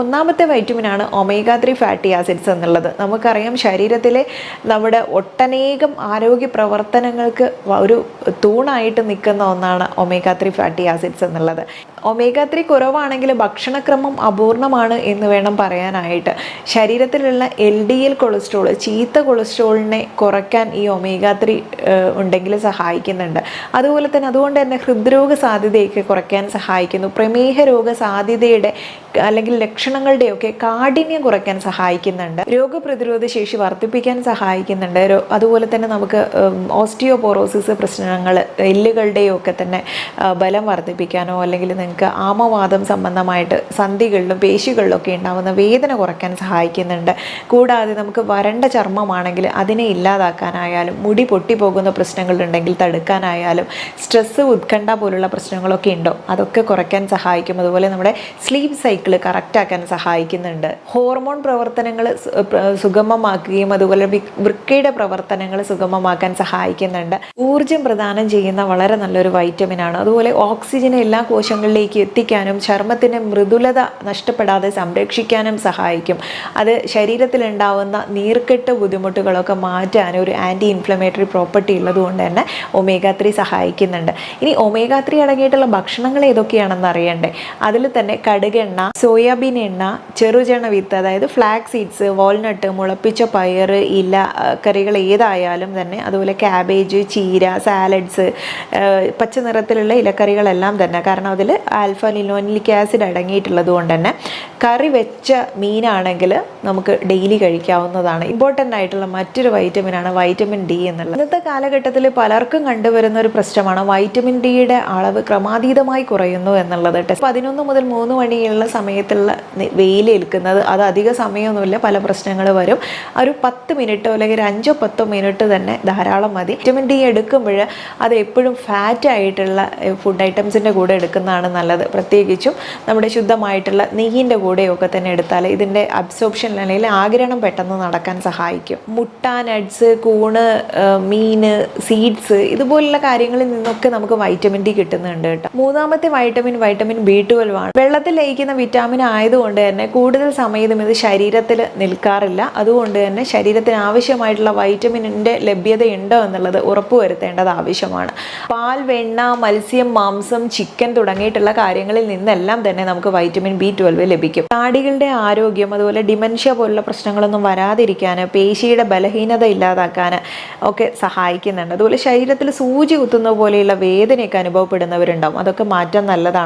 ഒന്നാമത്തെ വൈറ്റമിനാണ് omega 3 fatty acids എന്നുള്ളത്. നമുക്കറിയാം ശരീരത്തിലെ നമ്മുടെ ഒട്ടനേകം ആരോഗ്യ പ്രവർത്തനങ്ങൾക്ക് ഒരു തൂണായിട്ട് നിൽക്കുന്ന ഒന്നാണ് ഒമേഗ 3 ഫാറ്റി ആസിഡ്സ് എന്നുള്ളത്. ഒമേഗ 3 കുറവാണെങ്കിൽ ഭക്ഷണക്രമം അപൂർണമാണ് എന്ന് വേണം പറയാനായിട്ട്. ശരീരത്തിലുള്ള LDL കൊളസ്ട്രോൾ, ചീത്ത കൊളസ്ട്രോളിനെ കുറയ്ക്കാൻ ഈ ഒമേഗ 3 ഉണ്ടെങ്കിൽ സഹായിക്കുന്നുണ്ട്. അതുകൊണ്ട് തന്നെ ഹൃദ്രോഗ സാധ്യതയൊക്കെ കുറയ്ക്കാൻ സഹായിക്കുന്നു. പ്രമേഹ രോഗ സാധ്യതയുടെ അല്ലെങ്കിൽ ലക്ഷണങ്ങളുടെയൊക്കെ കാഠിന്യം കുറയ്ക്കാൻ സഹായിക്കുന്നുണ്ട്. രോഗപ്രതിരോധ ശേഷി വർദ്ധിപ്പിക്കാൻ സഹായിക്കുന്നുണ്ട്. അതുപോലെ തന്നെ നമുക്ക് ഓസ്റ്റിയോപോറോസിസ് പ്രശ്നങ്ങൾ, എല്ലുകളുടെയൊക്കെ തന്നെ ബലം വർദ്ധിപ്പിക്കാനോ അല്ലെങ്കിൽ നിങ്ങൾക്ക് ആമവാദം സംബന്ധമായിട്ട് സന്ധികളിലും പേശികളിലൊക്കെ ഉണ്ടാകുന്ന വേദന കുറയ്ക്കാൻ സഹായിക്കുന്നുണ്ട്. കൂടാതെ നമുക്ക് വരണ്ട ചർമ്മമാണെങ്കിൽ അതിനെ ഇല്ലാതാക്കാനായാലും, മുടി പൊട്ടിപ്പോകുന്ന പ്രശ്നങ്ങളുണ്ടെങ്കിൽ തടുക്കാനായാലും, സ്ട്രെസ്സ്, ഉത്കണ്ഠ പോലുള്ള പ്രശ്നങ്ങളൊക്കെ ഉണ്ടോ അതൊക്കെ കുറയ്ക്കാൻ സഹായിക്കും. അതുപോലെ നമ്മുടെ സ്ലീപ്പ് സൈക്കിൾ കറക്റ്റാക്കാൻ സഹായിക്കുന്നുണ്ട്. ഹോർമോൺ പ്രവർത്തനങ്ങൾ സുഗമമാക്കുകയും അതുപോലെ വൃക്കയുടെ പ്രവർത്തനങ്ങൾ സുഗമമാക്കാൻ സഹായിക്കുന്നുണ്ട്. ഊർജം പ്രദാനം ചെയ്യുന്ന വളരെ നല്ലൊരു വൈറ്റമിനാണ്. അതുപോലെ ഓക്സിജനെ എല്ലാ കോശങ്ങളിലേക്ക് എത്തിക്കാനും ചർമ്മത്തിൻ്റെ മൃദുലത നഷ്ടപ്പെടാതെ സംരക്ഷിക്കാനും സഹായിക്കും. അത് ശരീരത്തിലുണ്ടാവുന്ന നീർക്കെട്ട് ബുദ്ധിമുട്ടുകളൊക്കെ മാറ്റാൻ ഒരു ആൻറ്റി ഇൻഫ്ലമേറ്ററി പ്രോപ്പർട്ടി ഉള്ളതുകൊണ്ട് തന്നെ ഒമേഗ 3 സഹായിക്കുന്നുണ്ട്. ഇനി ഒമേഗ 3 അടങ്ങിയിട്ടുള്ള ഭക്ഷണങ്ങൾ ഏതൊക്കെയാണെന്ന് അറിയണ്ടേ. അതിൽ തന്നെ കടുകെണ്ണ, സോയാബീൻ എണ്ണ, ചെറുചണ വിത്ത് അതായത് ഫ്ലാക്സ് സീഡ്സ്, വാൾനട്ട്, മുളപ്പിച്ച പയർ, ഇല കറികൾ ഏതായാലും തന്നെ, അതുപോലെ ക്യാബേജ്, ചീര, സാലഡ്സ്, പച്ച നിറത്തിലുള്ള ഇലക്കറികളെല്ലാം തന്നെ, കാരണം അതിൽ ആൽഫ ലിനോനിക് ആസിഡ് അടങ്ങിയിട്ടുള്ളത് കൊണ്ട് തന്നെ കറി വെച്ച മീനാണെങ്കിൽ നമുക്ക് ഡെയിലി കഴിക്കാവുന്നതാണ്. ഇമ്പോർട്ടൻ്റ് ആയിട്ടുള്ള മറ്റൊരു വൈറ്റമിനാണ് വൈറ്റമിൻ D എന്നുള്ളത്. ഇന്നത്തെ കാലഘട്ടത്തിൽ പലർക്കും കണ്ടുവരുന്ന ഒരു പ്രശ്നമാണ് വൈറ്റമിൻ Dയുടെ അളവ് ക്രമാതീതമായി കുറയുന്നു എന്നുള്ളത്. 11 മുതൽ 3 മണിയുള്ള സമയത്തുള്ള വെയിലേൽക്കുന്നത് അത് അധിക സമയമൊന്നുമില്ല, പല പ്രശ്നങ്ങൾ വരും. ഒരു 10 മിനിറ്റോ അല്ലെങ്കിൽ 5-10 മിനിറ്റ് തന്നെ ധാരാളം മതി. വൈറ്റമിൻ D എടുക്കുമ്പോൾ അത് എപ്പോഴും ഫാറ്റ് ആയിട്ടുള്ള ഫുഡ് ഐറ്റംസിൻ്റെ കൂടെ എടുക്കുന്നതാണ് നല്ലത്. പ്രത്യേകിച്ചും നമ്മുടെ ശുദ്ധമായിട്ടുള്ള നെയ്യിൻ്റെ കൂടെയൊക്കെ തന്നെ എടുത്താൽ ഇതിൻ്റെ അബ്സോർപ്ഷൻ അല്ലെങ്കിൽ ആഗിരണം പെട്ടെന്ന് നടക്കാൻ സഹായിക്കും. മുട്ട, നട്ട്സ്, കൂണ്, മീൻ, സീഡ്സ് ഇതുപോലുള്ള കാര്യങ്ങളിൽ നിന്നൊക്കെ നമുക്ക് വൈറ്റമിൻ D കിട്ടുന്നുണ്ട് കേട്ടോ. മൂന്നാമത്തെ വൈറ്റമിൻ B12 ആണ്. വെള്ളത്തിൽ ലയിക്കുന്ന വിറ്റാമിൻ ആയതുകൊണ്ട് തന്നെ കൂടുതൽ സമയത്തും ഇത് ശരീരത്തിൽ നിൽക്കാറില്ല. അതുകൊണ്ട് തന്നെ ശരീരത്തിന് ആവശ്യമായിട്ടുള്ള വൈറ്റമിനിൻ്റെ ലഭ്യതയുണ്ടോ എന്നുള്ളത് ഉറപ്പുവരുത്തേണ്ടത് ആവശ്യമാണ്. പാൽ, വെണ്ണ, മത്സ്യം, മാംസം, ചിക്കൻ തുടങ്ങിയിട്ടുള്ള കാര്യങ്ങളിൽ നിന്നെല്ലാം തന്നെ നമുക്ക് വൈറ്റമിൻ B12 ലഭിക്കും. നാഡികളുടെ ആരോഗ്യം, അതുപോലെ ഡിമെൻഷ്യ പോലുള്ള പ്രശ്നങ്ങളൊന്നും വരാതിരിക്കാൻ, പേശിയുടെ ബലഹീനത ഇല്ലാതാക്കാൻ ഒക്കെ സഹായിക്കുന്നുണ്ട്. അതുപോലെ ശരീരത്തിൽ സൂചി കുത്തുന്ന പോലെയുള്ള വേദനയൊക്കെ അനുഭവപ്പെടുന്നവരുണ്ടാവും, അതൊക്കെ മാറ്റാൻ നല്ലതാണ്.